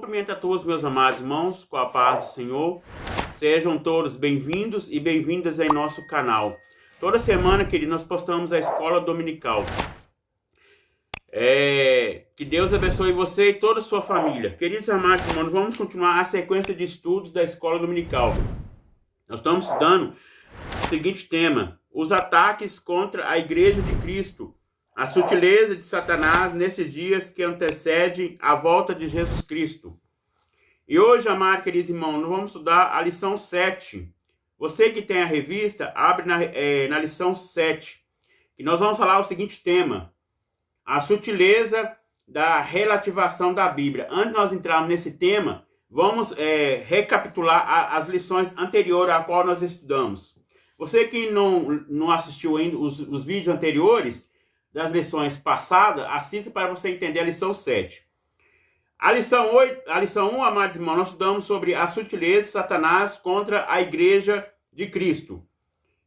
Cumprimento a todos, meus amados irmãos, com a paz do Senhor. Sejam todos bem-vindos e bem-vindas em nosso canal. Toda semana, querido, nós postamos a escola dominical. Que Deus abençoe você e toda a sua família. Queridos amados irmãos, vamos continuar a sequência de estudos da escola dominical. Nós estamos estudando o seguinte tema: os ataques contra a Igreja de Cristo. A sutileza de Satanás nesses dias que antecedem a volta de Jesus Cristo. E hoje, amados queridos irmãos, nós vamos estudar a lição 7. Você que tem a revista, abre na lição 7. E nós vamos falar o seguinte tema: a sutileza da relativação da Bíblia. Antes de nós entrarmos nesse tema, vamos recapitular as lições anteriores a qual nós estudamos. Você que não assistiu ainda os vídeos anteriores, das lições passadas, assista para você entender a lição 7. A lição 1, amados irmãos, nós estudamos sobre a sutileza de Satanás contra a Igreja de Cristo.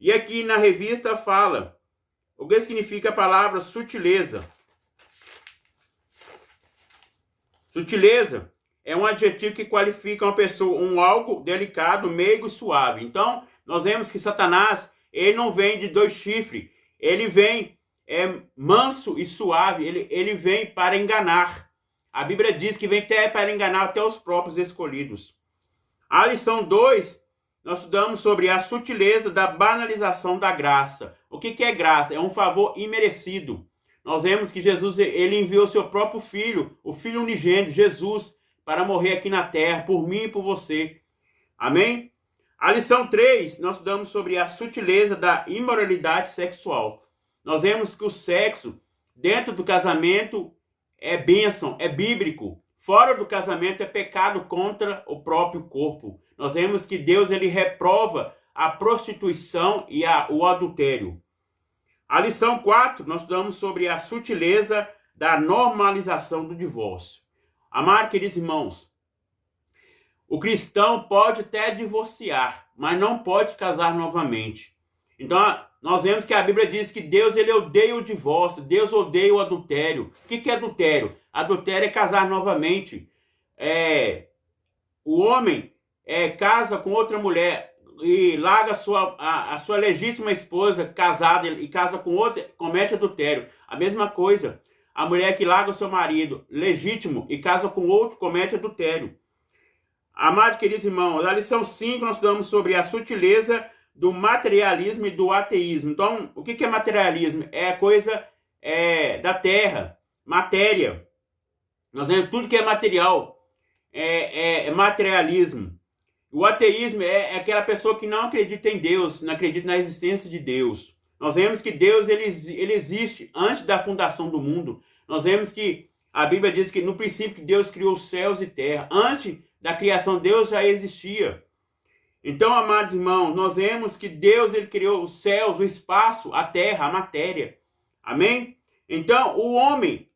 E aqui na revista fala o que significa a palavra sutileza. Sutileza é um adjetivo que qualifica uma pessoa, algo delicado, meigo e suave. Então, nós vemos que Satanás, ele não vem de dois chifres, ele vem manso e suave, ele vem para enganar. A Bíblia diz que vem até para enganar até os próprios escolhidos. A lição 2, nós estudamos sobre a sutileza da banalização da graça. O que é graça? É um favor imerecido. Nós vemos que Jesus, ele enviou seu próprio filho, o filho unigênito, Jesus, para morrer aqui na terra, por mim e por você. Amém? A lição 3, nós estudamos sobre a sutileza da imoralidade sexual. Nós vemos que o sexo dentro do casamento é bênção, é bíblico. Fora do casamento é pecado contra o próprio corpo. Nós vemos que Deus, ele reprova a prostituição e o adultério. A lição 4, nós estudamos sobre a sutileza da normalização do divórcio. Amados queridos irmãos, o cristão pode até divorciar, mas não pode casar novamente. Então, nós vemos que a Bíblia diz que Deus, ele odeia o divórcio, Deus odeia o adultério. O que é adultério? Adultério é casar novamente. O homem casa com outra mulher e larga a sua legítima esposa casada e casa com outra, comete adultério. A mesma coisa, a mulher que larga o seu marido legítimo e casa com outro, comete adultério. Amados queridos irmãos, na lição 5 nós estudamos sobre a sutileza do materialismo e do ateísmo. Então, o que é materialismo? É a coisa da terra, matéria. Nós vemos tudo que é material, é materialismo. O ateísmo é aquela pessoa que não acredita em Deus, não acredita na existência de Deus. Nós vemos que Deus, ele existe antes da fundação do mundo. Nós vemos que a Bíblia diz que no princípio que Deus criou os céus e terra. Antes da criação, Deus já existia. Então, amados irmãos, nós vemos que Deus, ele criou os céus, o espaço, a terra, a matéria. Amém? Então, o homem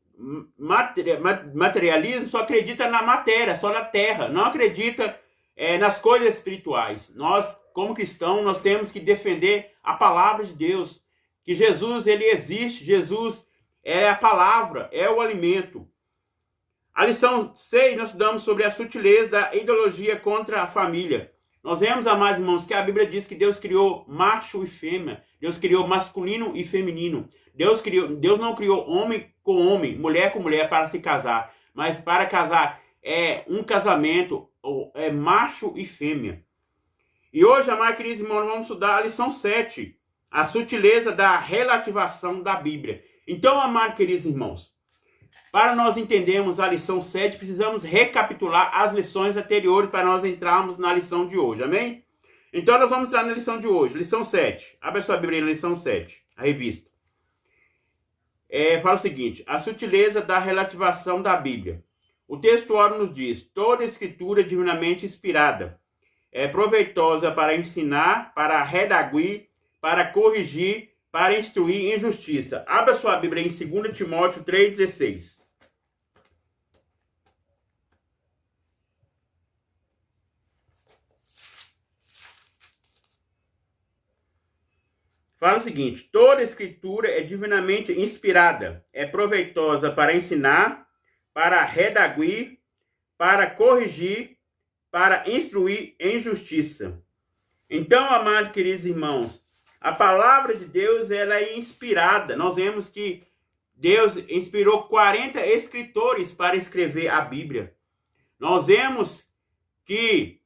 materialismo só acredita na matéria, só na terra. Não acredita nas coisas espirituais. Nós, como cristãos, nós temos que defender a palavra de Deus. Que Jesus, ele existe. Jesus é a palavra, é o alimento. A lição 6, nós estudamos sobre a sutileza da ideologia contra a família. Nós vemos, amados irmãos, que a Bíblia diz que Deus criou macho e fêmea. Deus criou masculino e feminino. Deus não criou homem com homem, mulher com mulher para se casar. Mas para casar um casamento, macho e fêmea. E hoje, amados queridos irmãos, vamos estudar a lição 7. A sutileza da relativação da Bíblia. Então, amados queridos irmãos, para nós entendermos a lição 7, precisamos recapitular as lições anteriores para nós entrarmos na lição de hoje, amém? Então nós vamos entrar na lição de hoje, lição 7. Abre a sua Bíblia na lição 7, a revista. Fala o seguinte: a sutileza da relativação da Bíblia. O texto nos diz: toda escritura é divinamente inspirada, é proveitosa para ensinar, para redaguir, para corrigir, para instruir em justiça. Abra sua Bíblia em 2 Timóteo 3,16. Fala o seguinte: toda escritura é divinamente inspirada, é proveitosa para ensinar, para redaguir, para corrigir, para instruir em justiça. Então, amados queridos irmãos, a palavra de Deus ela é inspirada. Nós vemos que Deus inspirou 40 escritores para escrever a Bíblia. Nós vemos que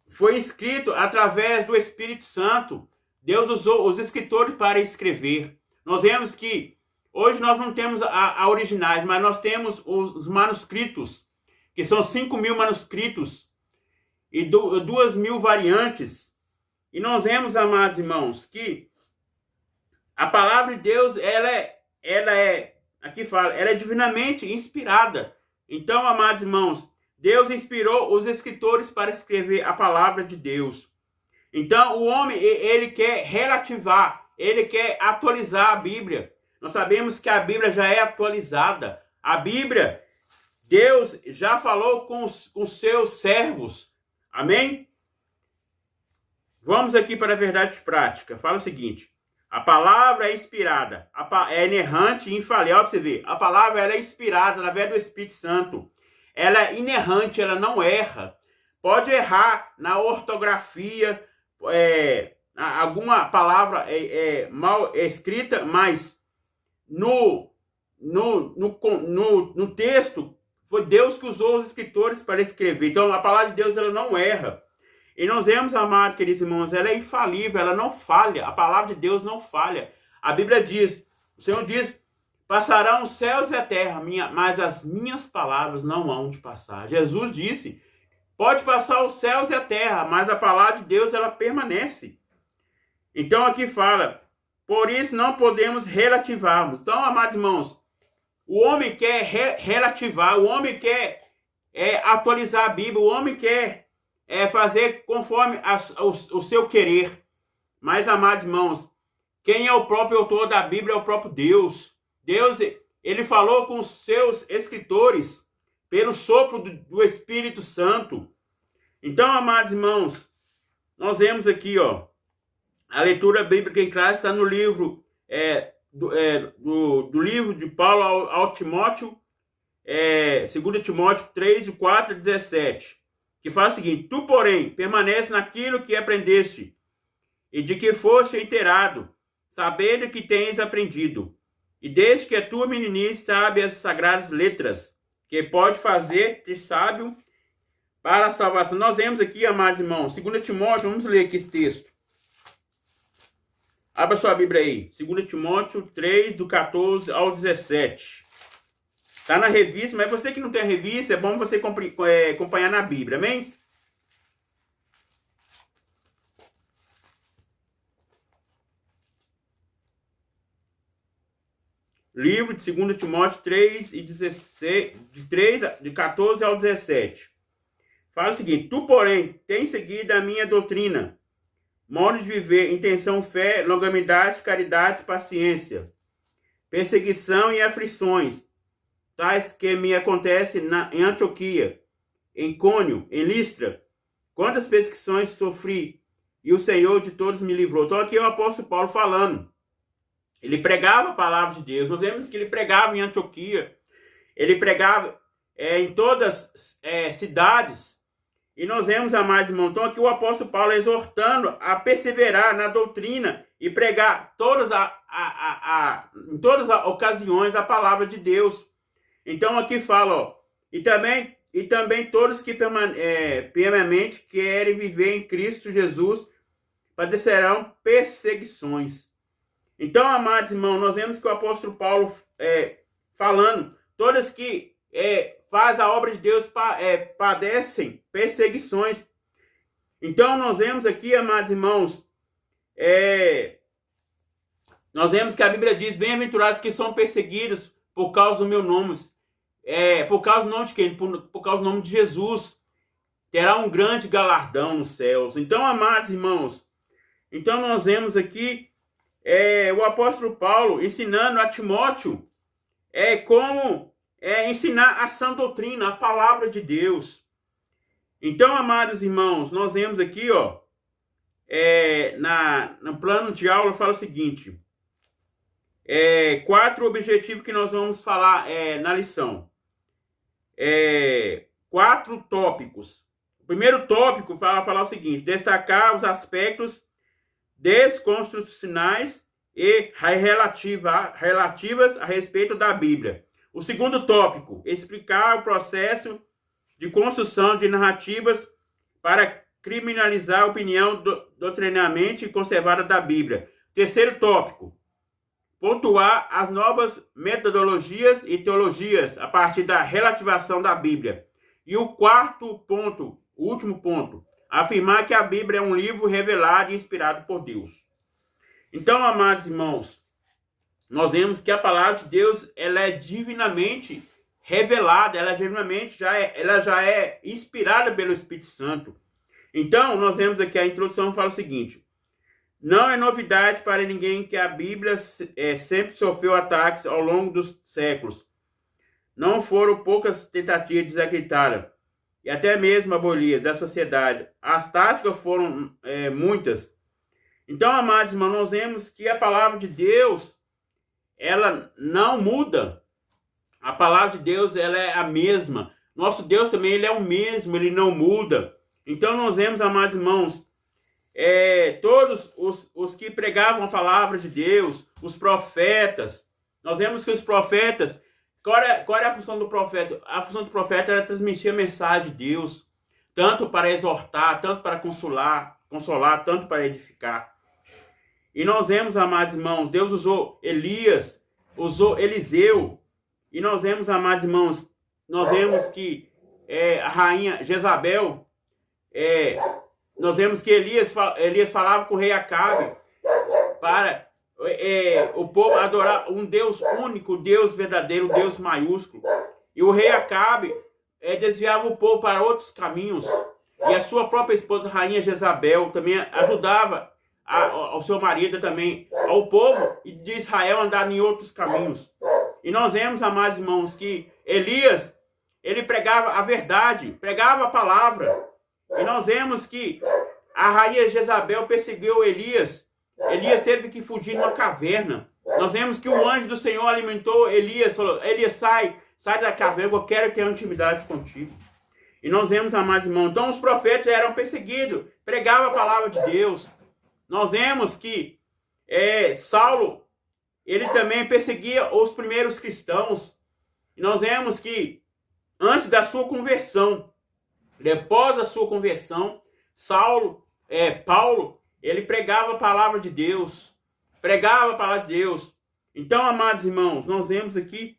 foi escrito através do Espírito Santo. Deus usou os escritores para escrever. Nós vemos que hoje nós não temos a originais, mas nós temos os manuscritos, que são 5.000 manuscritos e 2.000 variantes. E nós vemos, amados irmãos, que a palavra de Deus, ela é divinamente inspirada. Então, amados irmãos, Deus inspirou os escritores para escrever a palavra de Deus. Então, o homem, ele quer relativar, ele quer atualizar a Bíblia. Nós sabemos que a Bíblia já é atualizada. A Bíblia, Deus já falou com os seus servos. Amém? Vamos aqui para a verdade prática. Fala o seguinte: a palavra é inspirada, é inerrante e infalível. Olha para você ver, a palavra ela é inspirada através do Espírito Santo. Ela é inerrante, ela não erra. Pode errar na ortografia, alguma palavra mal escrita, mas no texto foi Deus que usou os escritores para escrever. Então a palavra de Deus ela não erra. E nós vemos, amados queridos irmãos, ela é infalível, ela não falha. A palavra de Deus não falha. A Bíblia diz, o Senhor diz: passarão os céus e a terra, mas as minhas palavras não hão de passar. Jesus disse: pode passar os céus e a terra, mas a palavra de Deus ela permanece. Então aqui fala: por isso não podemos relativarmos. Então, amados irmãos, o homem quer relativar, o homem quer atualizar a Bíblia, o homem quer fazer conforme o seu querer. Mas, amados irmãos, quem é o próprio autor da Bíblia é o próprio Deus. Deus, ele falou com os seus escritores pelo sopro do Espírito Santo. Então, amados irmãos, nós vemos aqui, a leitura bíblica em classe está no livro do livro de Paulo ao Timóteo, 2 Timóteo 3, 4 a 17, que fala o seguinte: tu, porém, permanece naquilo que aprendeste e de que foste inteirado, sabendo que tens aprendido, e desde que a tua meninice sabe as sagradas letras, que pode fazer-te sábio para a salvação. Nós vemos aqui, amados irmãos, 2 Timóteo, vamos ler aqui esse texto. Abra sua Bíblia aí, 2 Timóteo 3, do 14 ao 17. Está na revista, mas você que não tem a revista, é bom você acompanhar na Bíblia, amém? Livro de 2 Timóteo 3, e 16, de 14 ao 17. Fala o seguinte: tu, porém, tens seguido a minha doutrina, modo de viver, intenção, fé, longanimidade, caridade, paciência, perseguição e aflições, tais que me acontecem em Antioquia, em Cônio, em Listra. Quantas perseguições sofri, e o Senhor de todos me livrou. Então aqui é o apóstolo Paulo falando. Ele pregava a palavra de Deus. Nós vemos que ele pregava em Antioquia, ele pregava em todas as cidades. E nós vemos, amados irmãos, então aqui o apóstolo Paulo exortando a perseverar na doutrina e pregar em todas as ocasiões a palavra de Deus. Então aqui fala, e também todos que piamente querem viver em Cristo Jesus padecerão perseguições. Então, amados irmãos, nós vemos que o apóstolo Paulo falando, todos que fazem a obra de Deus padecem perseguições. Então, nós vemos aqui, amados irmãos, nós vemos que a Bíblia diz: bem-aventurados que são perseguidos por causa do meu nome. Por causa do nome de quem? Por causa do nome de Jesus. Terá um grande galardão nos céus. Então, amados irmãos, então nós vemos aqui o apóstolo Paulo ensinando a Timóteo como ensinar a sã doutrina, a palavra de Deus. Então, amados irmãos, nós vemos aqui, no plano de aula, fala o seguinte: 4 objetivos que nós vamos falar na lição. 4 tópicos. O primeiro tópico vai falar o seguinte: destacar os aspectos desconstrucionais e relativas a respeito da Bíblia. O segundo tópico, explicar o processo de construção de narrativas para criminalizar a opinião doutrinariamente conservada da Bíblia. Terceiro tópico, pontuar as novas metodologias e teologias a partir da relativação da Bíblia. E o quarto ponto, o último ponto, afirmar que a Bíblia é um livro revelado e inspirado por Deus. Então, amados irmãos, nós vemos que a palavra de Deus, ela é divinamente revelada, ela já é inspirada pelo Espírito Santo. Então, nós vemos aqui a introdução fala o seguinte: não é novidade para ninguém que a Bíblia sempre sofreu ataques ao longo dos séculos. Não foram poucas tentativas de desacreditá-la, e até mesmo abolidas da sociedade. As táticas foram muitas. Então, amados irmãos, nós vemos que a palavra de Deus, ela não muda. A palavra de Deus, ela é a mesma. Nosso Deus também, ele é o mesmo, ele não muda. Então, nós vemos, amados irmãos, todos os que pregavam a palavra de Deus, os profetas, nós vemos que os profetas, qual é a função do profeta? A função do profeta era transmitir a mensagem de Deus, tanto para exortar, tanto para consolar, tanto para edificar. E nós vemos, amados irmãos, Deus usou Elias, usou Eliseu, e nós vemos, amados irmãos, nós vemos que a rainha Jezabel, nós vemos que Elias falava com o rei Acabe para o povo adorar um Deus único, Deus verdadeiro, Deus maiúsculo. E o rei Acabe desviava o povo para outros caminhos. E a sua própria esposa, a rainha Jezabel, também ajudava ao seu marido também, ao povo de Israel andar em outros caminhos. E nós vemos, amados irmãos, que Elias, ele pregava a verdade, pregava a palavra. E nós vemos que a rainha Jezabel perseguiu Elias. Elias teve que fugir numa caverna. Nós vemos que o anjo do Senhor alimentou Elias, falou: Elias, sai da caverna, eu quero ter intimidade contigo. E nós vemos, amados irmãos, então os profetas eram perseguidos, pregavam a palavra de Deus. Nós vemos que Saulo, ele também perseguia os primeiros cristãos. E nós vemos que antes da sua conversão, depois da sua conversão, Paulo, ele pregava a palavra de Deus. Pregava a palavra de Deus. Então, amados irmãos, nós vemos aqui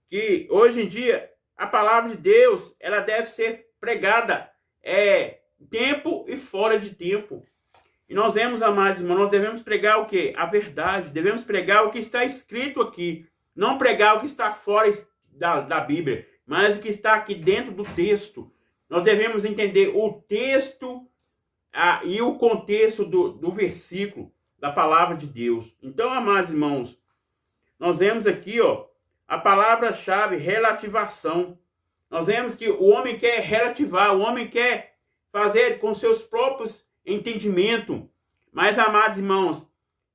que hoje em dia a palavra de Deus, ela deve ser pregada tempo e fora de tempo. E nós vemos, amados irmãos, nós devemos pregar o quê? A verdade. Devemos pregar o que está escrito aqui. Não pregar o que está fora da Bíblia, mas o que está aqui dentro do texto. Nós devemos entender o texto e o contexto do versículo da palavra de Deus. Então, amados irmãos, nós vemos aqui a palavra-chave relativação. Nós vemos que o homem quer relativar, o homem quer fazer com seus próprios entendimentos. Mas, amados irmãos,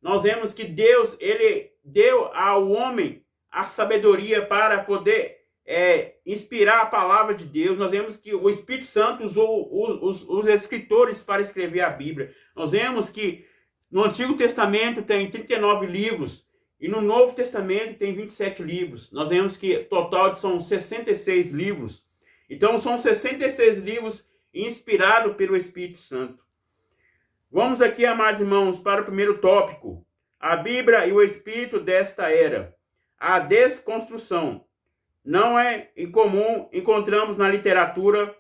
nós vemos que Deus, ele deu ao homem a sabedoria para poder inspirar a palavra de Deus. Nós vemos que o Espírito Santo usou os escritores para escrever a Bíblia. Nós vemos que no Antigo Testamento tem 39 livros e no Novo Testamento tem 27 livros. Nós vemos que total são 66 livros. Então são 66 livros inspirados pelo Espírito Santo. Vamos aqui, amados irmãos, para o primeiro tópico. A Bíblia e o Espírito desta era. A desconstrução. Não é incomum encontramos na literatura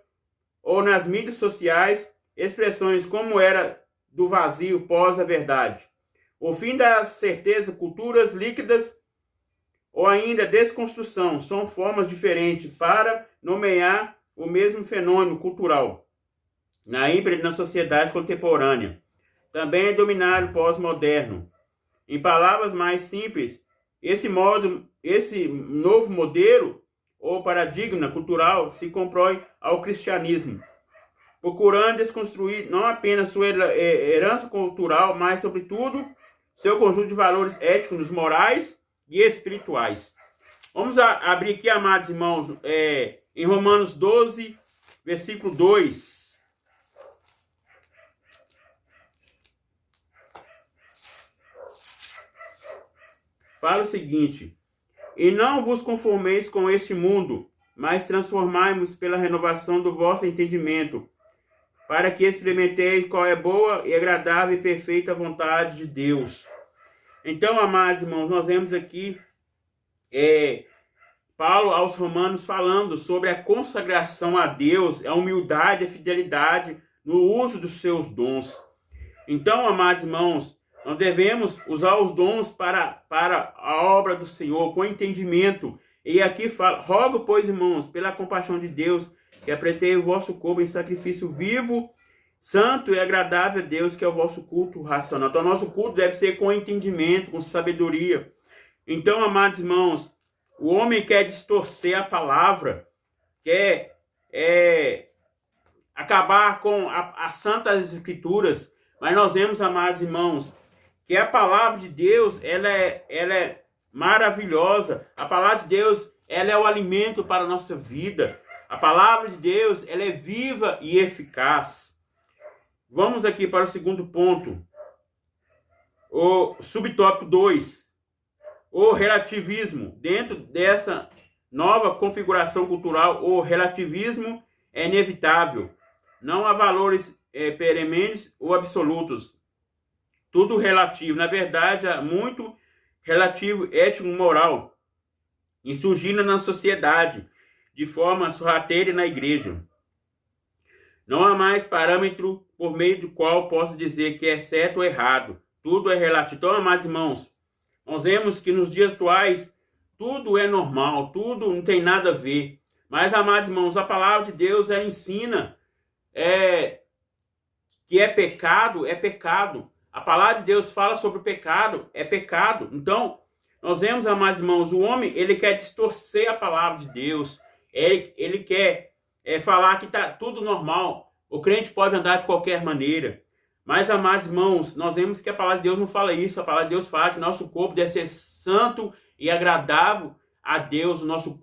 ou nas mídias sociais expressões como era do vazio pós a verdade. O fim da certeza, culturas líquidas ou ainda desconstrução são formas diferentes para nomear o mesmo fenômeno cultural na sociedade contemporânea. Também é dominado pós-moderno. Em palavras mais simples, esse novo modelo ou paradigma cultural se compõe ao cristianismo, procurando desconstruir não apenas sua herança cultural, mas, sobretudo, seu conjunto de valores éticos, morais e espirituais. Vamos abrir aqui, amados irmãos, em Romanos 12, versículo 2. Fala o seguinte: e não vos conformeis com este mundo, mas transformai-vos pela renovação do vosso entendimento, para que experimenteis qual é boa e agradável e perfeita vontade de Deus. Então, amados irmãos, nós vemos aqui Paulo aos Romanos falando sobre a consagração a Deus, a humildade, a fidelidade no uso dos seus dons. Então, amados irmãos, nós devemos usar os dons para a obra do Senhor com entendimento. E aqui fala: rogo, pois, irmãos, pela compaixão de Deus, que apresenteis o vosso corpo em sacrifício vivo, santo e agradável a Deus, que é o vosso culto racional. Então, nosso culto deve ser com entendimento, com sabedoria. Então, amados irmãos, o homem quer distorcer a palavra, quer acabar com as santas escrituras, mas nós vemos, amados irmãos, que a palavra de Deus, ela é maravilhosa. A palavra de Deus, ela é o alimento para a nossa vida. A palavra de Deus, ela é viva e eficaz. Vamos aqui para o segundo ponto. O subtópico 2. O relativismo. Dentro dessa nova configuração cultural, o relativismo é inevitável. Não há valores permanentes ou absolutos. Tudo relativo. Na verdade, há muito relativo ético-moral insurgindo na sociedade, de forma sorrateira na igreja. Não há mais parâmetro por meio do qual posso dizer que é certo ou errado. Tudo é relativo. Então, amados irmãos, nós vemos que nos dias atuais tudo é normal, tudo não tem nada a ver. Mas, amados irmãos, a palavra de Deus, ela ensina que é pecado, é pecado. A palavra de Deus fala sobre o pecado, é pecado. Então, nós vemos, amados irmãos, o homem, ele quer distorcer a palavra de Deus. Ele quer falar que está tudo normal. O crente pode andar de qualquer maneira. Mas, amados irmãos, nós vemos que a palavra de Deus não fala isso. A palavra de Deus fala que nosso corpo deve ser santo e agradável a Deus. O nosso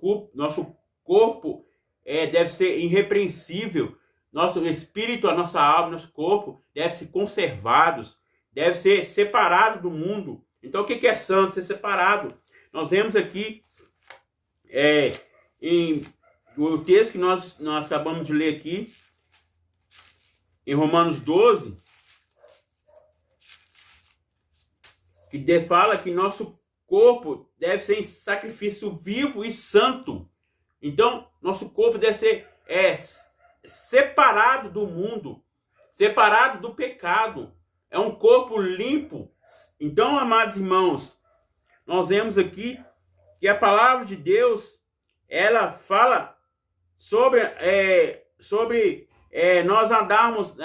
corpo deve ser irrepreensível. Nosso espírito, a nossa alma, nosso corpo devem ser conservados. Deve ser separado do mundo. Então, o que é santo? Ser separado. Nós vemos aqui, em o texto que nós acabamos de ler aqui, em Romanos 12, que fala que nosso corpo deve ser em sacrifício vivo e santo. Então, nosso corpo deve ser separado do mundo, separado do pecado. É um corpo limpo. Então, amados irmãos, nós vemos aqui que a palavra de Deus, ela fala sobre nós andarmos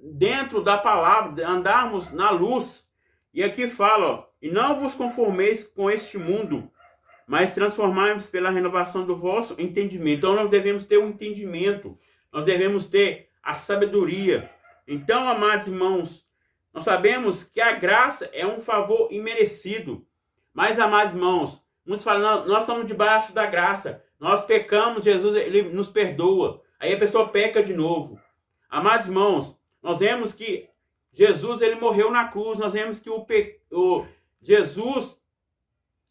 dentro da palavra, andarmos na luz. E aqui fala, e não vos conformeis com este mundo, mas transformai-vos pela renovação do vosso entendimento. Então, nós devemos ter um entendimento, nós devemos ter a sabedoria. Então, amados irmãos, nós sabemos que a graça é um favor imerecido. Mas, amados irmãos, muitos falam, nós estamos debaixo da graça. Nós pecamos, Jesus ele nos perdoa. Aí a pessoa peca de novo. Amados irmãos, nós vemos que Jesus ele morreu na cruz. Nós vemos que Jesus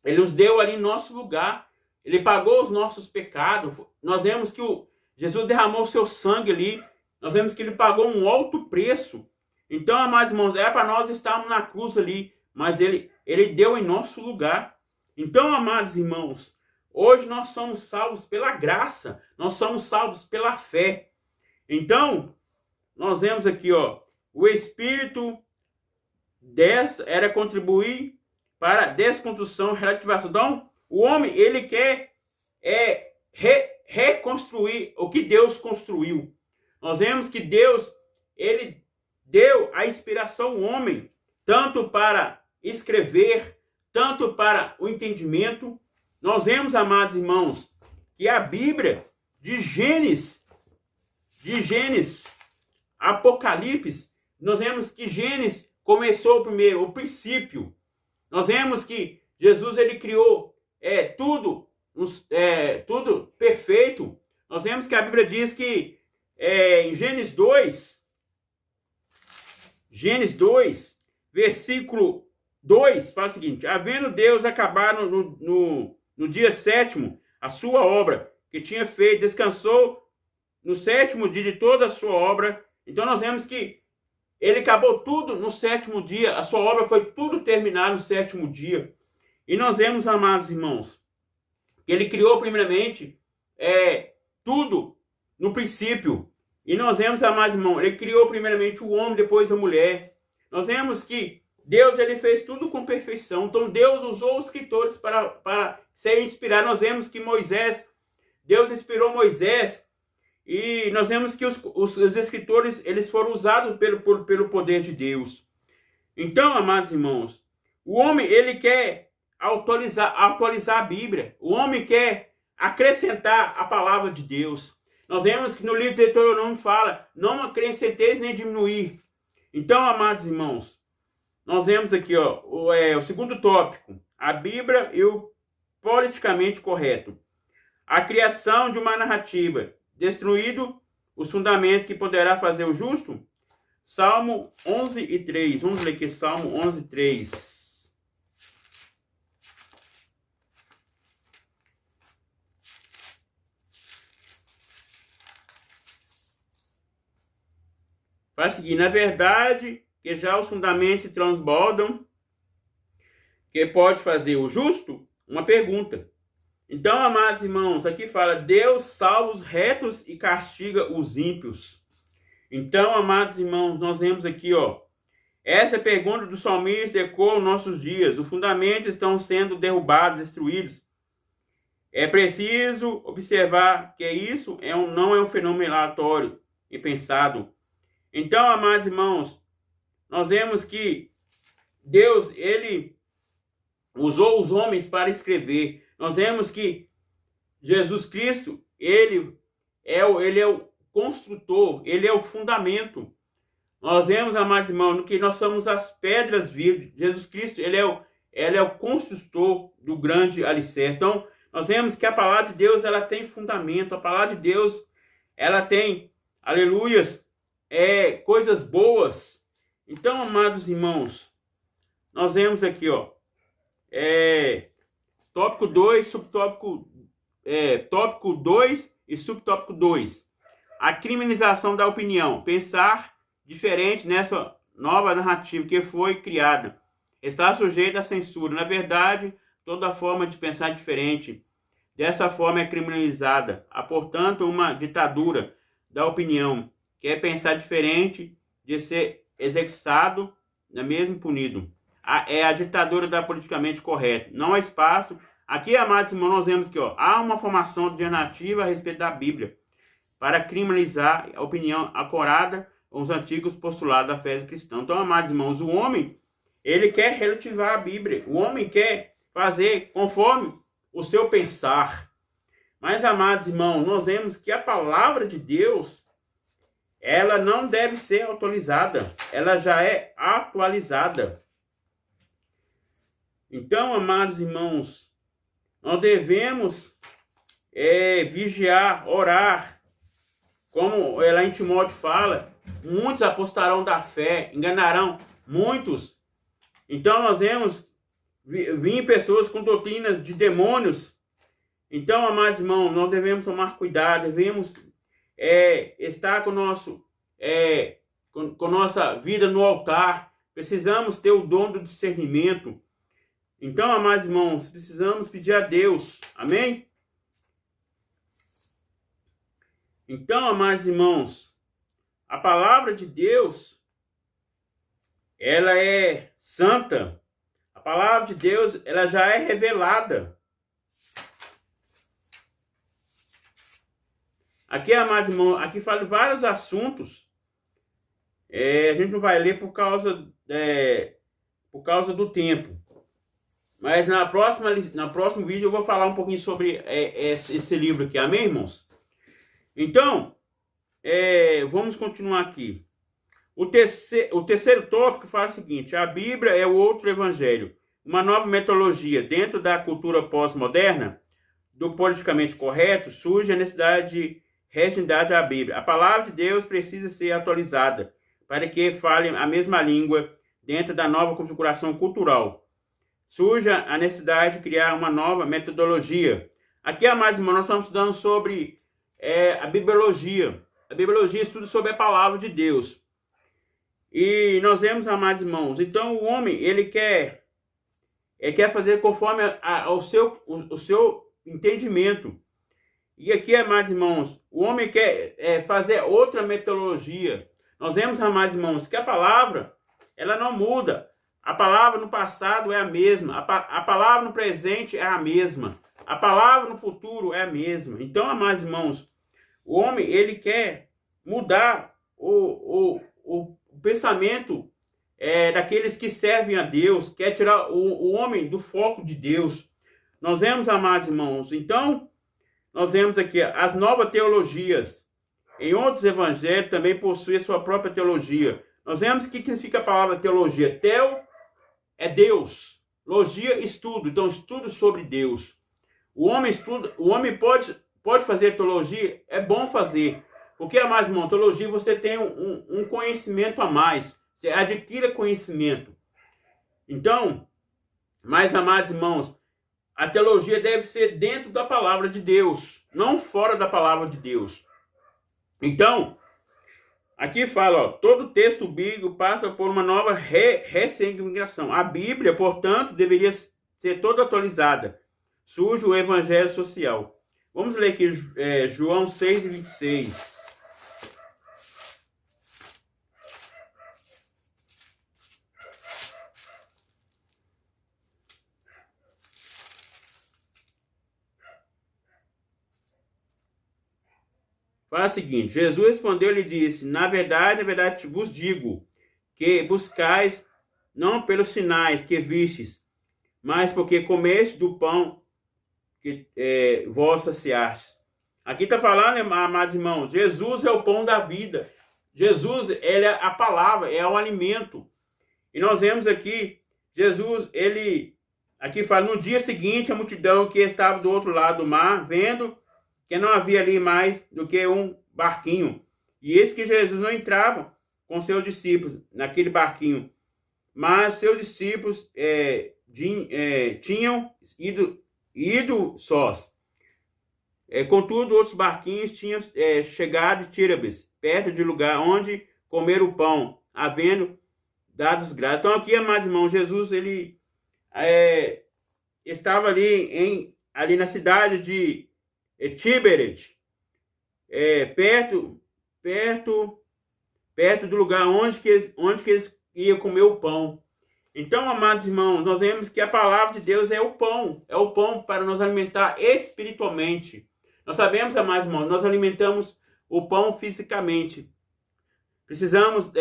ele nos deu ali nosso lugar. Ele pagou os nossos pecados. Nós vemos que Jesus derramou o seu sangue ali. Nós vemos que ele pagou um alto preço. Então, amados irmãos, para nós estarmos na cruz ali, mas ele deu em nosso lugar. Então, amados irmãos, hoje nós somos salvos pela graça, nós somos salvos pela fé. Então, nós vemos aqui, o Espírito era contribuir para a desconstrução, relativização. Então, o homem, ele quer reconstruir o que Deus construiu. Nós vemos que Deus, ele deu a inspiração ao homem, tanto para escrever, tanto para o entendimento. Nós vemos, amados irmãos, que a Bíblia, de Gênesis, Apocalipse, nós vemos que Gênesis começou primeiro, o princípio. Nós vemos que Jesus ele criou tudo perfeito. nós vemos que a Bíblia diz que em Gênesis 2, versículo 2, fala o seguinte: havendo Deus acabado no dia sétimo a sua obra que tinha feito, descansou no sétimo dia de toda a sua obra. Então nós vemos que ele acabou tudo no sétimo dia, a sua obra foi tudo terminada no sétimo dia. E nós vemos, amados irmãos, que ele criou primeiramente tudo no princípio. E nós vemos, amados irmãos, ele criou primeiramente o homem, depois a mulher. Nós vemos que Deus ele fez tudo com perfeição. Então Deus usou os escritores para ser inspirado. Nós vemos que Deus inspirou Moisés, e nós vemos que os escritores eles foram usados pelo poder de Deus. Então, amados irmãos, o homem ele quer atualizar a Bíblia. O homem quer acrescentar a palavra de Deus. Nós vemos que no livro de Deuteronômio fala: não acrescenteis nem diminuir. Então, amados irmãos, nós vemos aqui o segundo tópico: a Bíblia e o politicamente correto. A criação de uma narrativa, destruído os fundamentos que poderá fazer o justo. Salmo 11:3. Vamos ler aqui Salmo 11:3. Vai seguir: na verdade, que já os fundamentos se transbordam, que pode fazer o justo? Uma pergunta. Então, amados irmãos, aqui fala: Deus salva os retos e castiga os ímpios. Então, amados irmãos, nós vemos aqui, essa pergunta do salmista ecoa nos nossos dias. Os fundamentos estão sendo derrubados, destruídos. É preciso observar que isso não é um fenômeno aleatório e pensado. Então, amados irmãos, nós vemos que Deus, ele usou os homens para escrever. Nós vemos que Jesus Cristo, ele é o construtor, ele é o fundamento. Nós vemos, amados irmãos, que nós somos as pedras vivas. Jesus Cristo, ele é o construtor do grande alicerce. Então, nós vemos que a palavra de Deus, ela tem fundamento. A palavra de Deus, ela tem, aleluias, coisas boas. Então, amados irmãos, nós vemos aqui, tópico 2, tópico 2 e subtópico 2. A criminalização da opinião. Pensar diferente nessa nova narrativa que foi criada está sujeita à censura. Na verdade, toda forma de pensar diferente dessa forma é criminalizada. Há, portanto, uma ditadura da opinião. Que é pensar diferente de ser executado, mesmo punido. É a ditadura da politicamente correta. Não há espaço. Aqui, amados irmãos, nós vemos que há uma formação alternativa a respeito da Bíblia para criminalizar a opinião acorada com os antigos postulados da fé cristã. Então, amados irmãos, o homem, ele quer relativar a Bíblia. O homem quer fazer conforme o seu pensar. Mas, amados irmãos, nós vemos que a palavra de Deus, ela não deve ser atualizada. Ela já é atualizada. Então, amados irmãos, nós devemos vigiar, orar. Como lá em Timóteo fala, muitos apostarão da fé, enganarão muitos. Então, nós vemos vir pessoas com doutrinas de demônios. Então, amados irmãos, nós devemos tomar cuidado, devemos estar com nossa vida no altar. Precisamos ter o dom do discernimento. Então, amados irmãos, precisamos pedir a Deus. Amém? Então, amados irmãos, a palavra de Deus, ela é santa. A palavra de Deus, ela já é revelada. Aqui, amados irmãos, aqui fala de vários assuntos. A gente não vai ler por causa do tempo. Mas no próximo vídeo eu vou falar um pouquinho sobre esse livro aqui. Amém, irmãos? Então, vamos continuar aqui. O terceiro tópico fala o seguinte: a Bíblia é o outro evangelho. Uma nova metodologia. Dentro da cultura pós-moderna, do politicamente correto, surge a necessidade de religiosidade à Bíblia. A palavra de Deus precisa ser atualizada para que fale a mesma língua dentro da nova configuração cultural. Surge a necessidade de criar uma nova metodologia. Aqui, amados irmãos, nós estamos estudando sobre a bibliologia. A bibliologia estuda sobre a palavra de Deus. E nós vemos, amados irmãos, então o homem, ele quer fazer conforme o seu entendimento. E aqui, amados irmãos, o homem quer fazer outra metodologia. Nós vemos, amados irmãos, que a palavra, ela não muda. A palavra no passado é a mesma. A palavra no presente é a mesma. A palavra no futuro é a mesma. Então, amados irmãos, o homem, ele quer mudar o pensamento daqueles que servem a Deus, quer tirar o homem do foco de Deus. Nós vemos, amados irmãos, então, nós vemos aqui as novas teologias. Em outros evangelhos também possui sua própria teologia. Nós vemos o que significa a palavra teologia. Teo é Deus. Logia, estudo. Então, estudo sobre Deus. O homem estuda, o homem pode fazer teologia, é bom fazer. Porque, amados irmãos, teologia você tem um conhecimento a mais. Você adquire conhecimento. Então, mas, amados irmãos, a teologia deve ser dentro da palavra de Deus, não fora da palavra de Deus. Então, aqui fala, ó, todo texto bíblico passa por uma nova ressignificação. A Bíblia, portanto, deveria ser toda atualizada. Surge o evangelho social. Vamos ler aqui João 6:26. Fala o seguinte, Jesus respondeu e disse, na verdade vos digo, que buscais não pelos sinais que vistes, mas porque comeste do pão que vós saciastes. Aqui está falando, amados irmãos, Jesus é o pão da vida. Jesus, ele é a palavra, é o alimento. E nós vemos aqui, Jesus, ele, aqui fala, no dia seguinte, a multidão que estava do outro lado do mar, vendo que não havia ali mais do que um barquinho. E esse que Jesus não entrava com seus discípulos naquele barquinho. Mas seus discípulos tinham ido sós. Contudo, outros barquinhos tinham chegado de Tírebes, perto do lugar onde comer o pão, havendo dado os graças. Então aqui, amados irmãos, Jesus ele estava ali na cidade de Tiberíades, perto do lugar onde que eles iam comer o pão. Então, amados irmãos, nós vemos que a palavra de Deus é o pão para nos alimentar espiritualmente. Nós sabemos, amados irmãos, nós alimentamos o pão fisicamente. Precisamos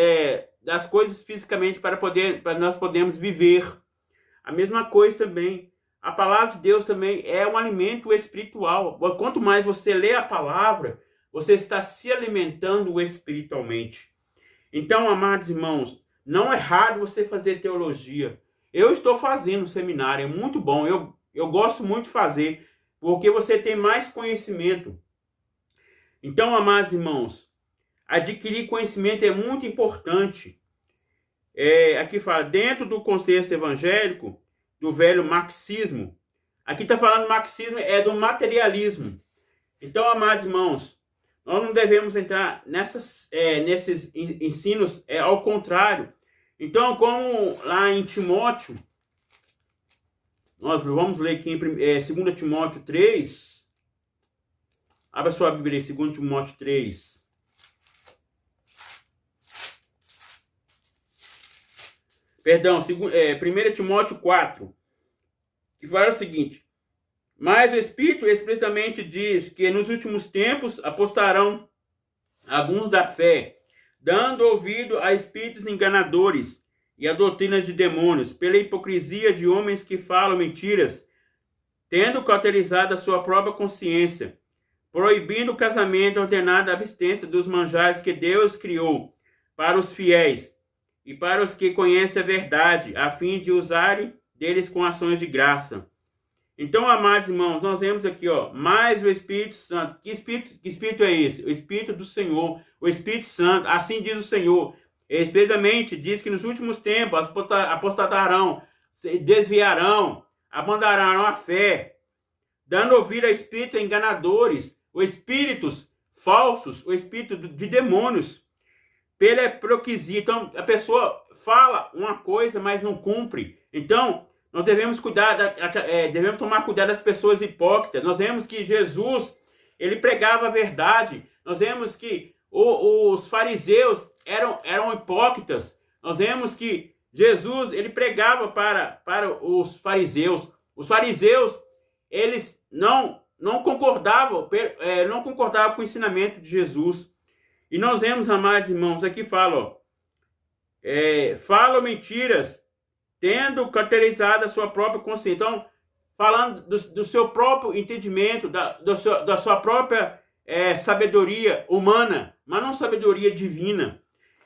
das coisas fisicamente para nós podermos viver. A mesma coisa também. A palavra de Deus também é um alimento espiritual. Quanto mais você lê a palavra, você está se alimentando espiritualmente. Então, amados irmãos, não é errado você fazer teologia. Eu estou fazendo seminário, é muito bom. Eu gosto muito de fazer, porque você tem mais conhecimento. Então, amados irmãos, adquirir conhecimento é muito importante. Aqui fala, dentro do contexto evangélico, do velho marxismo. Aqui está falando marxismo, é do materialismo. Então, amados irmãos, nós não devemos entrar nesses ensinos, ao contrário. Então, como lá em Timóteo, nós vamos ler aqui em 2 Timóteo 3. Abra sua Bíblia aí, 2 Timóteo 3. Perdão, 1 Timóteo 4, que fala o seguinte, mas o Espírito explicitamente diz que nos últimos tempos apostarão alguns da fé, dando ouvido a espíritos enganadores e a doutrina de demônios, pela hipocrisia de homens que falam mentiras, tendo cauterizado a sua própria consciência, proibindo o casamento, ordenado a abstência dos manjares que Deus criou para os fiéis, e para os que conhecem a verdade, a fim de usarem deles com ações de graça. Então, amados irmãos, nós vemos aqui, ó, mais o Espírito Santo. Que espírito é esse? O Espírito do Senhor, o Espírito Santo. Assim diz o Senhor. Especialmente diz que nos últimos tempos apostatarão, se desviarão, abandonarão a fé, dando ouvido a espíritos enganadores, ou espíritos falsos, o espírito de demônios, pela hipocrisia. Então, a pessoa fala uma coisa, mas não cumpre. Então, nós devemos devemos tomar cuidado das pessoas hipócritas. Nós vemos que Jesus, ele pregava a verdade. Nós vemos que os fariseus eram hipócritas. Nós vemos que Jesus, ele pregava para os fariseus. Os fariseus, eles não concordavam com o ensinamento de Jesus. E nós vemos, amados irmãos, aqui fala, falam mentiras, tendo caracterizado a sua própria consciência. Então, falando do seu próprio entendimento, da sua própria sabedoria humana, mas não sabedoria divina.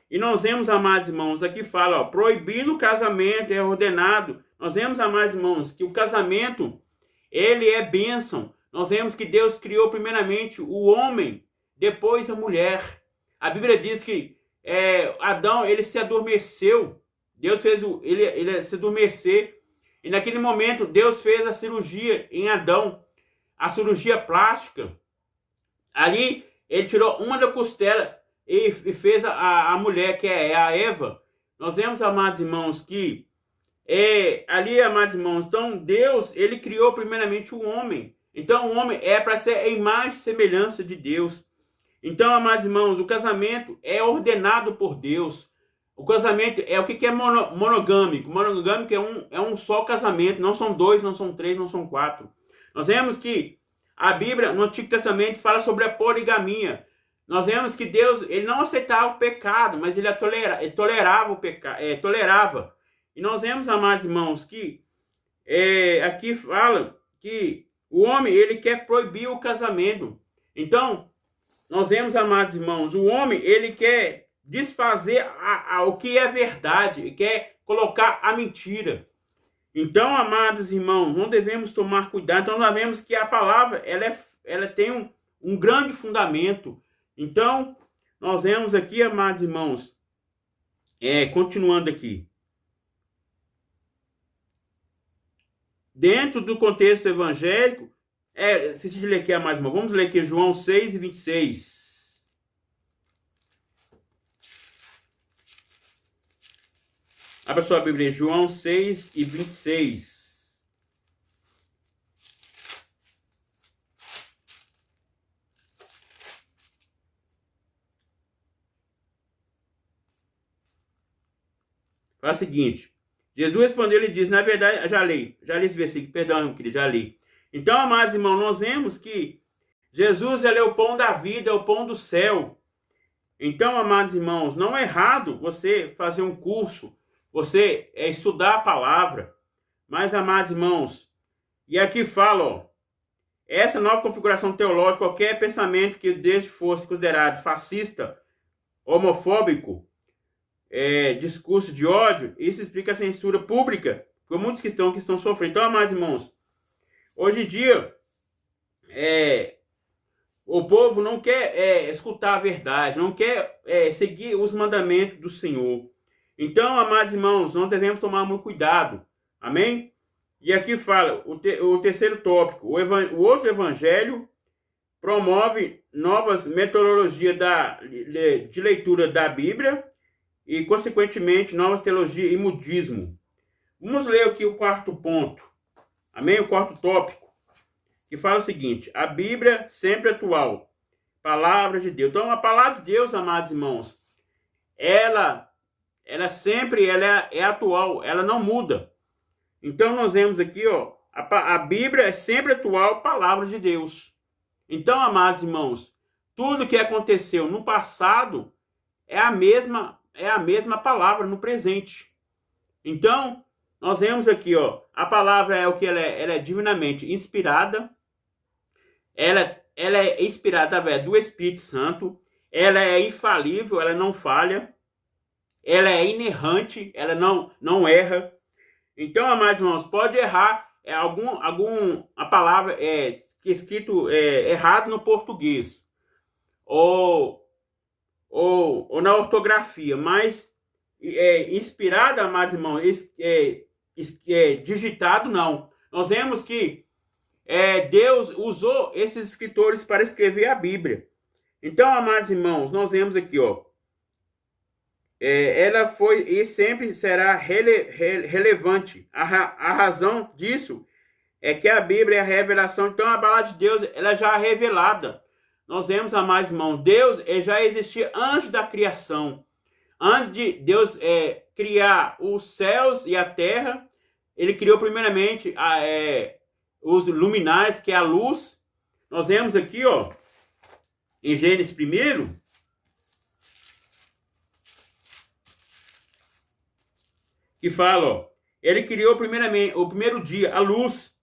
E nós vemos, amados irmãos, aqui fala, ó, proibindo o casamento é ordenado. Nós vemos, amados irmãos, que o casamento, ele é bênção. Nós vemos que Deus criou primeiramente o homem, depois a mulher. A Bíblia diz que Adão, ele se adormeceu. Deus fez ele se adormecer. E naquele momento, Deus fez a cirurgia em Adão. A cirurgia plástica. Ali, ele tirou uma da costela e fez a mulher, que é a Eva. Nós vemos, amados irmãos, que ali, amados irmãos, então Deus, ele criou primeiramente o homem. Então o homem é para ser a imagem e semelhança de Deus. Então, amados irmãos, o casamento é ordenado por Deus. O casamento é o que é monogâmico. Monogâmico é um só casamento, não são dois, não são três, não são quatro. Nós vemos que a Bíblia, no Antigo Testamento, fala sobre a poligamia. Nós vemos que Deus, ele não aceitava o pecado, mas ele tolerava o pecado, tolerava. E nós vemos, amados irmãos, que aqui fala que o homem, ele quer proibir o casamento. Então, nós vemos, amados irmãos, o homem, ele quer desfazer o que é verdade, ele quer colocar a mentira. Então, amados irmãos, não devemos tomar cuidado. Então, nós vemos que a palavra, ela tem um grande fundamento. Então, nós vemos aqui, amados irmãos, continuando aqui. Dentro do contexto evangélico, se a gente ler aqui, amados irmãos, vamos ler aqui João 6 e 26. Abra sua Bíblia, João 6 e 26. Fala o seguinte, Jesus respondeu e disse, na verdade, já li esse versículo, perdão, querido, já li. Então, amados irmãos, nós vemos que Jesus, ele é o pão da vida, é o pão do céu. Então, amados irmãos, não é errado você fazer um curso, você estudar a palavra. Mas, amados irmãos, e aqui fala, ó, essa nova configuração teológica, qualquer pensamento que desde fosse considerado fascista, homofóbico, discurso de ódio, isso explica a censura pública por muitos cristãos que estão sofrendo. Então, amados irmãos, hoje em dia, o povo não quer escutar a verdade, não quer seguir os mandamentos do Senhor. Então, amados irmãos, nós devemos tomar muito cuidado. Amém? E aqui fala, o terceiro tópico, o outro evangelho promove novas metodologias de leitura da Bíblia e, consequentemente, novas teologias e modismo. Vamos ler aqui o quarto ponto. Amém? O quarto tópico, que fala o seguinte, a Bíblia sempre atual, palavra de Deus. Então, a palavra de Deus, amados irmãos, ela sempre é atual, ela não muda. Então, nós vemos aqui, ó, a Bíblia é sempre atual, palavra de Deus. Então, amados irmãos, tudo que aconteceu no passado é a mesma palavra no presente. Então, nós vemos aqui, ó, a palavra é o que ela é divinamente inspirada. Ela é inspirada através do Espírito Santo. Ela é infalível, ela não falha. Ela é inerrante, ela não erra. Então, amados irmãos, pode errar a palavra escrito errado no português ou na ortografia, mas inspirada, amados irmãos, digitado não. Nós vemos que Deus usou esses escritores para escrever a Bíblia. Então, amados irmãos, nós vemos aqui, ela foi e sempre será relevante. A razão disso é que a Bíblia é a revelação. Então, a palavra de Deus, ela já é revelada. Nós vemos, amados irmãos, Deus já existia antes da criação. Antes de Deus criar os céus e a terra, ele criou primeiramente os luminares, que é a luz. Nós vemos aqui, em Gênesis 1, que fala, ele criou primeiramente o primeiro dia a luz,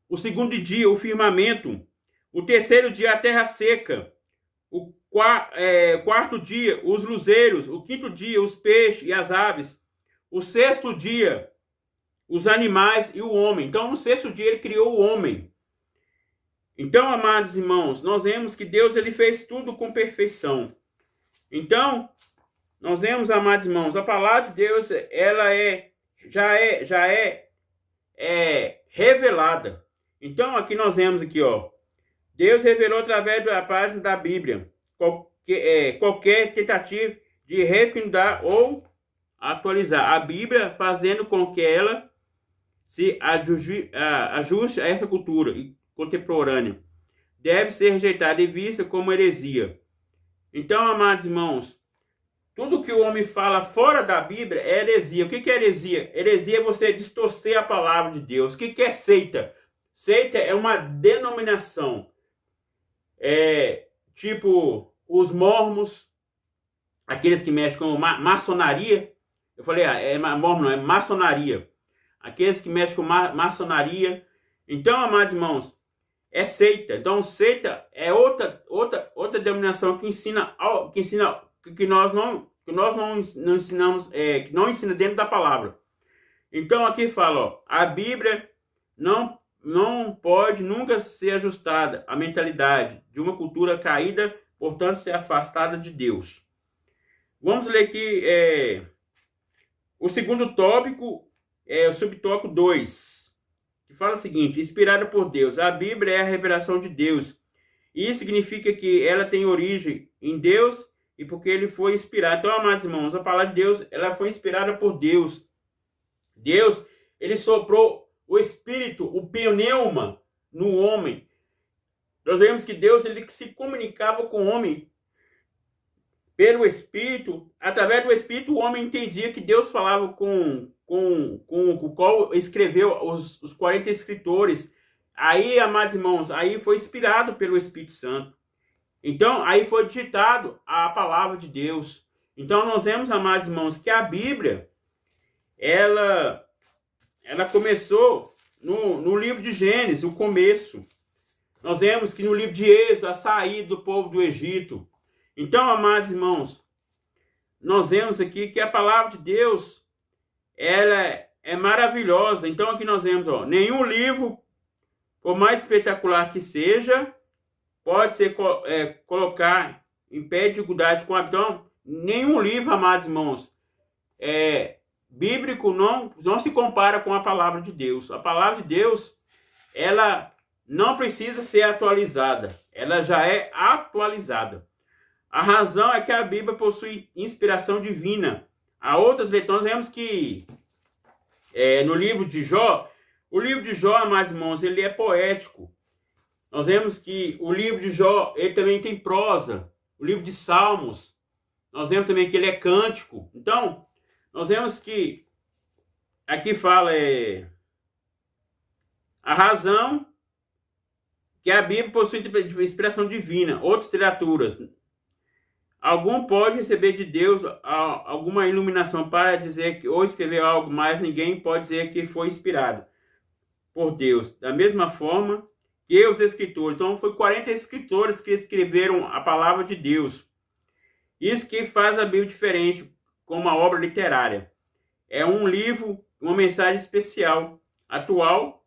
o segundo dia o firmamento, o terceiro dia a terra seca, o quarto dia os luzeiros, o quinto dia os peixes e as aves, o sexto dia os animais e o homem. Então, no sexto dia ele criou o homem. Então, amados irmãos, nós vemos que Deus ele fez tudo com perfeição. Então, nós vemos, amados irmãos, a palavra de Deus, ela já é revelada. Então, aqui nós vemos aqui, Deus revelou através da página da Bíblia qualquer tentativa de refinar ou atualizar a Bíblia, fazendo com que ela se ajuste a essa cultura contemporânea. Deve ser rejeitada e vista como heresia. Então, amados irmãos, tudo que o homem fala fora da Bíblia é heresia. O que é heresia? Heresia é você distorcer a palavra de Deus. O que é seita? Seita é uma denominação. Tipo os mormons, aqueles que mexem com maçonaria. Eu falei, mormon não, é maçonaria. Aqueles que mexem com maçonaria. Então, amados irmãos, é seita. Então, seita é outra denominação que ensina que nós não ensinamos, que não ensina dentro da palavra. Então, aqui fala, a Bíblia não pode nunca ser ajustada à mentalidade de uma cultura caída, portanto, ser afastada de Deus. Vamos ler aqui o segundo tópico, o subtópico 2, que fala o seguinte: inspirada por Deus. A Bíblia é a revelação de Deus. Isso significa que ela tem origem em Deus e porque ele foi inspirado. Então, amados irmãos, a palavra de Deus, ela foi inspirada por Deus. Deus, ele soprou o Espírito, o pneuma, no homem. Nós vemos que Deus, ele se comunicava com o homem pelo Espírito. Através do Espírito, o homem entendia que Deus falava com o qual escreveu os 40 escritores. Aí, amados irmãos, aí foi inspirado pelo Espírito Santo. Então, aí foi digitado a palavra de Deus. Então, nós vemos, amados irmãos, que a Bíblia, ela começou no livro de Gênesis, o começo. Nós vemos que no livro de Êxodo, a saída do povo do Egito. Então, amados irmãos, nós vemos aqui que a palavra de Deus, ela é maravilhosa. Então, aqui nós vemos, nenhum livro, por mais espetacular que seja, pode ser colocar em pé de igualdade com a... Então, nenhum livro, amados irmãos, bíblico não se compara com a palavra de Deus. A palavra de Deus, ela não precisa ser atualizada. Ela já é atualizada. A razão é que a Bíblia possui inspiração divina. Há outras leituras, vemos que no livro de Jó, o livro de Jó, amados irmãos, ele é poético. Nós vemos que o livro de Jó, ele também tem prosa. O livro de Salmos, nós vemos também que ele é cântico. Então, nós vemos que aqui fala a razão que a Bíblia possui inspiração divina. Outras literaturas, algum pode receber de Deus alguma iluminação para dizer ou escrever algo, mas ninguém pode dizer que foi inspirado por Deus. Da mesma forma que os escritores. Então, foi 40 escritores que escreveram a palavra de Deus. Isso que faz a Bíblia diferente, como uma obra literária. É um livro, uma mensagem especial, atual,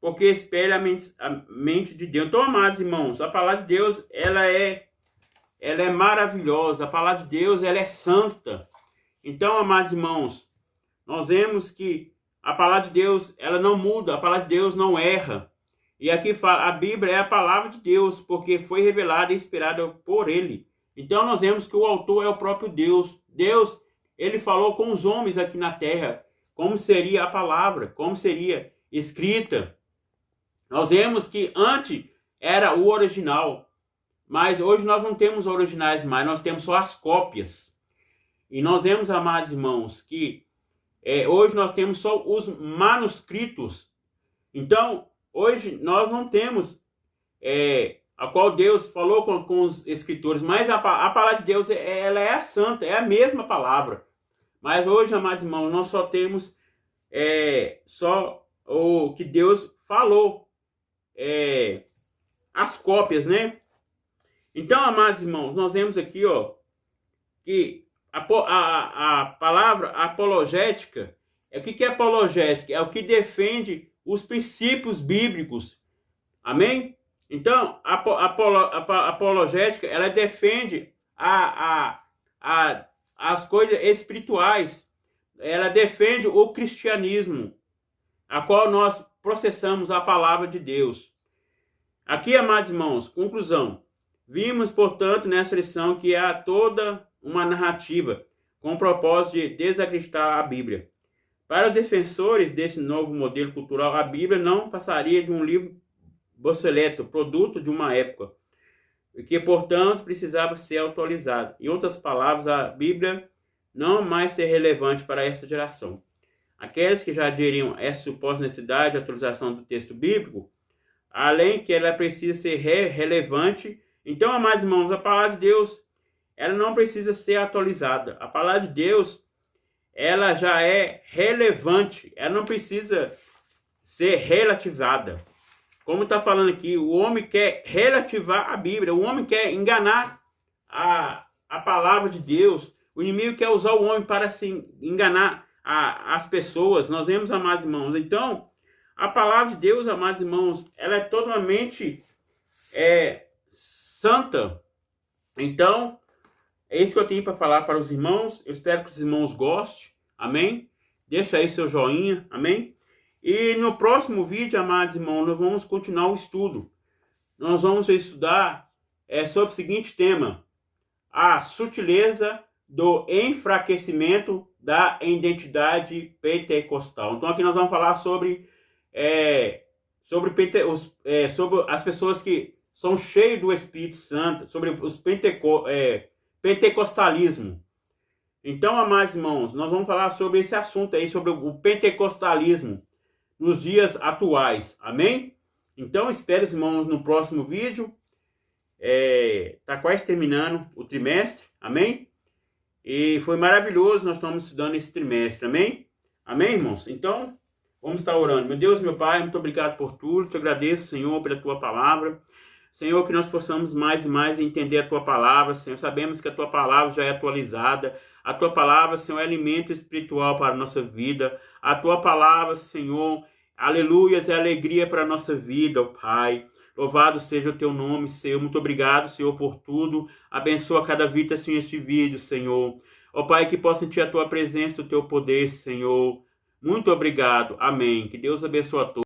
porque espelha a mente de Deus. Então, amados irmãos, a palavra de Deus, ela é maravilhosa. A palavra de Deus, ela é santa. Então, amados irmãos, nós vemos que a palavra de Deus, ela não muda, a palavra de Deus não erra. E aqui fala, a Bíblia é a palavra de Deus, porque foi revelada e inspirada por ele. Então nós vemos que o autor é o próprio Deus. Deus, ele falou com os homens aqui na terra, como seria a palavra, como seria escrita. Nós vemos que antes era o original, mas hoje nós não temos originais mais, nós temos só as cópias. E nós vemos, amados irmãos, que hoje nós temos só os manuscritos. Então, hoje nós não temos a qual Deus falou com os escritores, mas a palavra de Deus ela é a santa, é a mesma palavra. Mas hoje, amados irmãos, nós só temos só o que Deus falou, as cópias, né? Então, amados irmãos, nós vemos aqui, que a palavra apologética, o que é apologética? É o que defende os princípios bíblicos. Amém? Então, a apologética, ela defende as coisas espirituais. Ela defende o cristianismo, a qual nós processamos a palavra de Deus. Aqui, amados irmãos, conclusão. Vimos, portanto, nessa lição que há toda uma narrativa com o propósito de desacreditar a Bíblia. Para os defensores desse novo modelo cultural, a Bíblia não passaria de um livro obsoleto, produto de uma época, que, portanto, precisava ser atualizado. Em outras palavras, a Bíblia não mais ser relevante para essa geração. Aqueles que já aderiam a essa suposta necessidade de atualização do texto bíblico, além que ela precisa ser relevante. Então, amados irmãos, a palavra de Deus, ela não precisa ser atualizada. A palavra de Deus, ela já é relevante, ela não precisa ser relativada. Como está falando aqui, o homem quer relativar a Bíblia, o homem quer enganar a palavra de Deus, o inimigo quer usar o homem para se enganar as pessoas. Nós vemos, amados irmãos. Então, a palavra de Deus, amados irmãos, ela é totalmente santa. Então, é isso que eu tenho para falar para os irmãos. Eu espero que os irmãos gostem. Amém? Deixa aí seu joinha. Amém? E no próximo vídeo, amados irmãos, nós vamos continuar o estudo. Nós vamos estudar sobre o seguinte tema: a sutileza do enfraquecimento da identidade pentecostal. Então aqui nós vamos falar sobre as pessoas que são cheias do Espírito Santo, sobre os pentecostalismo. Então, amados irmãos, nós vamos falar sobre esse assunto aí, sobre o pentecostalismo nos dias atuais. Amém? Então, espero os irmãos no próximo vídeo. Está quase terminando o trimestre. Amém? E foi maravilhoso, nós estamos estudando esse trimestre. Amém? Amém, irmãos? Então, vamos estar orando. Meu Deus, meu Pai, muito obrigado por tudo. Te agradeço, Senhor, pela Tua palavra. Senhor, que nós possamos mais e mais entender a Tua palavra, Senhor. Sabemos que a Tua palavra já é atualizada. A Tua palavra, Senhor, é alimento espiritual para a nossa vida. A Tua palavra, Senhor, aleluias, é alegria para a nossa vida, ó Pai. Louvado seja o Teu nome, Senhor. Muito obrigado, Senhor, por tudo. Abençoa cada vida, Senhor, este vídeo, Senhor. Ó Pai, que possa sentir a Tua presença, o Teu poder, Senhor. Muito obrigado. Amém. Que Deus abençoe a todos.